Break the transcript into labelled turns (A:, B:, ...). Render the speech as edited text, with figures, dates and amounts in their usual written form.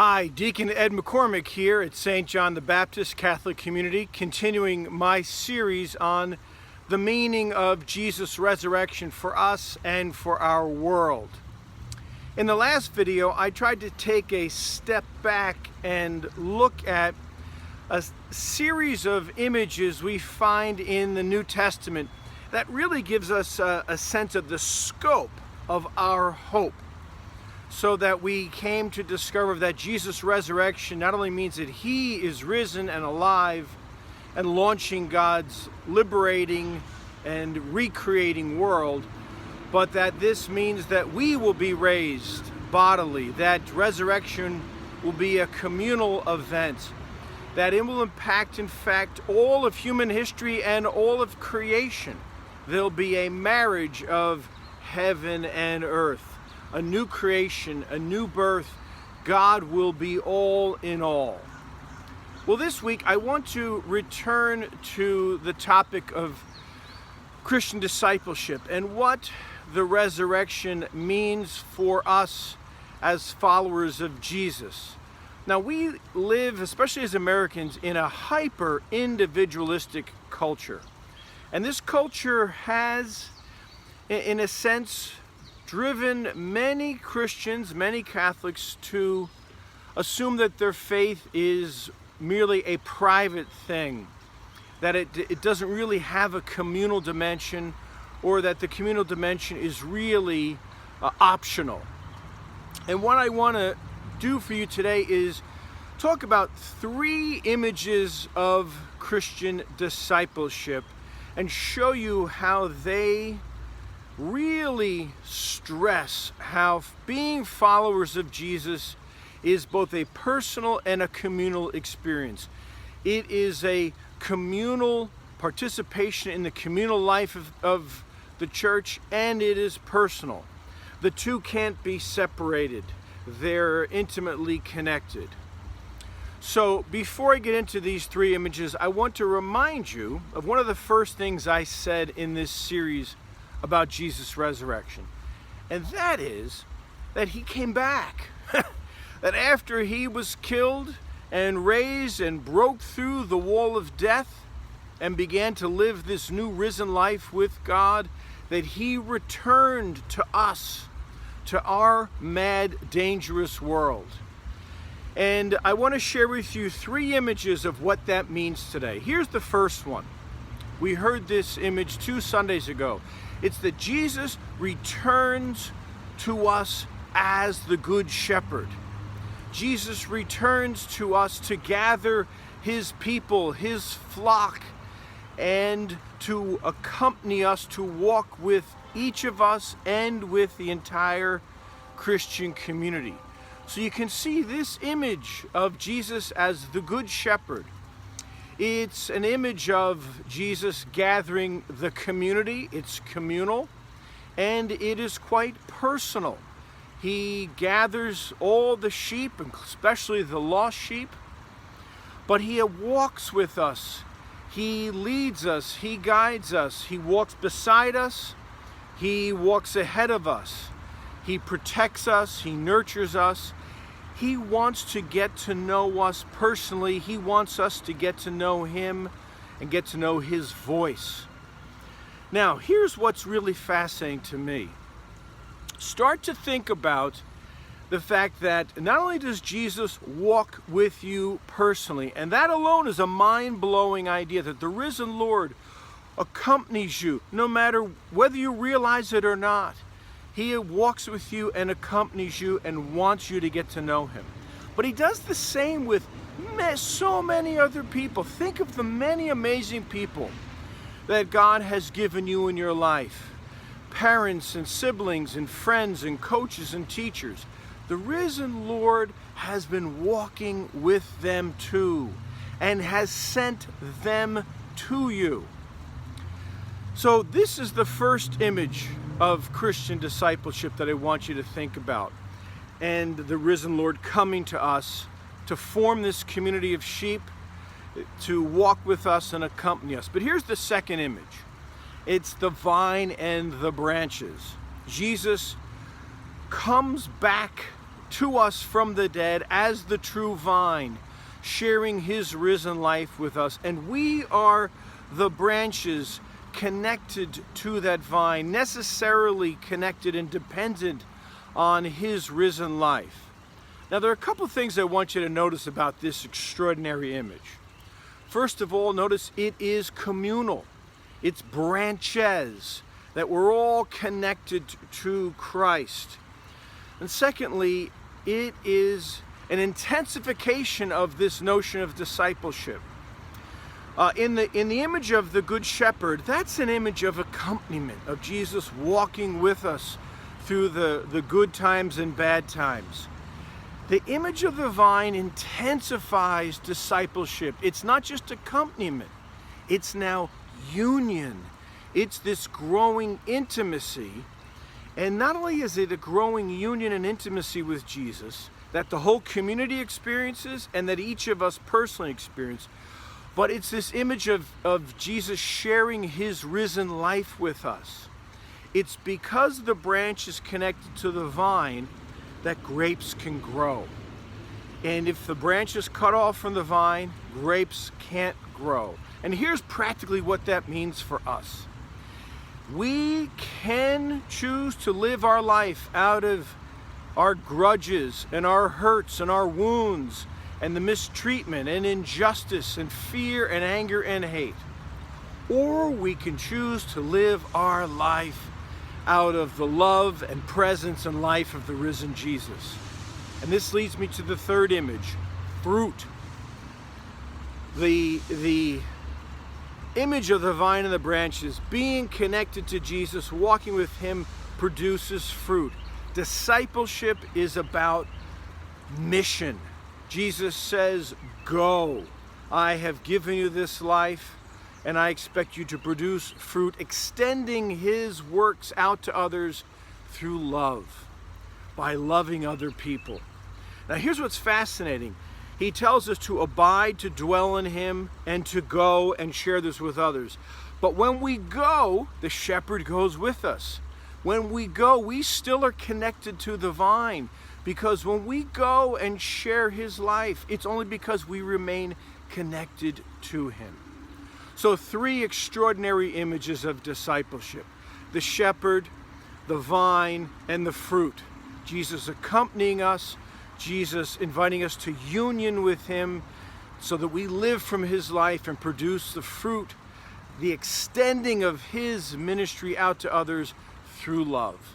A: Hi, Deacon Ed McCormick here at St. John the Baptist Catholic Community, continuing my series on the meaning of Jesus' resurrection for us and for our world. In the last video, I tried to take a step back and look at a series of images we find in the New Testament that really gives us a sense of the scope of our hope, so that we came to discover that Jesus' resurrection not only means that he is risen and alive and launching God's liberating and recreating world, but that this means that we will be raised bodily, that resurrection will be a communal event, that it will impact, in fact, all of human history and all of creation. There'll be a marriage of heaven and earth, a new creation, a new birth. God will be all in all. Well, this week I want to return to the topic of Christian discipleship and what the resurrection means for us as followers of Jesus. Now, we live, especially as Americans, in a hyper-individualistic culture. And this culture has, in a sense, driven many Christians, many Catholics, to assume that their faith is merely a private thing, that it doesn't really have a communal dimension, or that the communal dimension is really optional. And what I want to do for you today is talk about three images of Christian discipleship and show you how they really stress how being followers of Jesus is both a personal and a communal experience. It is a communal participation in the communal life of the church, and it is personal. The two can't be separated. They're intimately connected. So before I get into these three images, I want to remind you of one of the first things I said in this series about Jesus' resurrection. And that is that he came back. That after he was killed and raised and broke through the wall of death and began to live this new risen life with God, that he returned to us, to our mad, dangerous world. And I want to share with you three images of what that means today. Here's the first one. We heard this image 2 Sundays ago. It's that Jesus returns to us as the Good Shepherd. Jesus returns to us to gather his people, his flock, and to accompany us, to walk with each of us and with the entire Christian community. So you can see this image of Jesus as the Good Shepherd. It's an image of Jesus gathering the community. It's communal, and it is quite personal. He gathers all the sheep, especially the lost sheep, but he walks with us. He leads us. He guides us. He walks beside us. He walks ahead of us. He protects us. He nurtures us. He wants to get to know us personally. He wants us to get to know him and get to know his voice. Now, here's what's really fascinating to me. Start to think about the fact that not only does Jesus walk with you personally, and that alone is a mind-blowing idea, that the risen Lord accompanies you no matter whether you realize it or not. He walks with you and accompanies you and wants you to get to know him. But he does the same with so many other people. Think of the many amazing people that God has given you in your life. Parents and siblings and friends and coaches and teachers. The risen Lord has been walking with them too and has sent them to you. So this is the first image of Christian discipleship that I want you to think about. And the risen Lord coming to us to form this community of sheep, to walk with us and accompany us. But here's the second image. It's the vine and the branches. Jesus comes back to us from the dead as the true vine, sharing his risen life with us. And we are the branches connected to that vine, necessarily connected and dependent on his risen life. Now, there are a couple of things I want you to notice about this extraordinary image. First of all, notice it is communal. It's branches, that we're all connected to Christ. And secondly, it is an intensification of this notion of discipleship. In the image of the Good Shepherd, that's an image of accompaniment, of Jesus walking with us through the good times and bad times. The image of the vine intensifies discipleship. It's not just accompaniment, it's now union. It's this growing intimacy. And not only is it a growing union and intimacy with Jesus that the whole community experiences and that each of us personally experience, but it's this image of Jesus sharing his risen life with us. It's because the branch is connected to the vine that grapes can grow. And if the branch is cut off from the vine, grapes can't grow. And here's practically what that means for us. We can choose to live our life out of our grudges and our hurts and our wounds and the mistreatment and injustice and fear and anger and hate. Or we can choose to live our life out of the love and presence and life of the risen Jesus. And this leads me to the third image, fruit. The image of the vine and the branches, being connected to Jesus, walking with him, produces fruit. Discipleship is about mission. Jesus says, go. I have given you this life, and I expect you to produce fruit, extending his works out to others through love, by loving other people. Now here's what's fascinating. He tells us to abide, to dwell in him, and to go and share this with others. But when we go, the shepherd goes with us. When we go, we still are connected to the vine, because when we go and share his life, it's only because we remain connected to him. So 3 extraordinary images of discipleship: the shepherd, the vine, and the fruit. Jesus accompanying us, Jesus inviting us to union with him so that we live from his life and produce the fruit, the extending of his ministry out to others through love.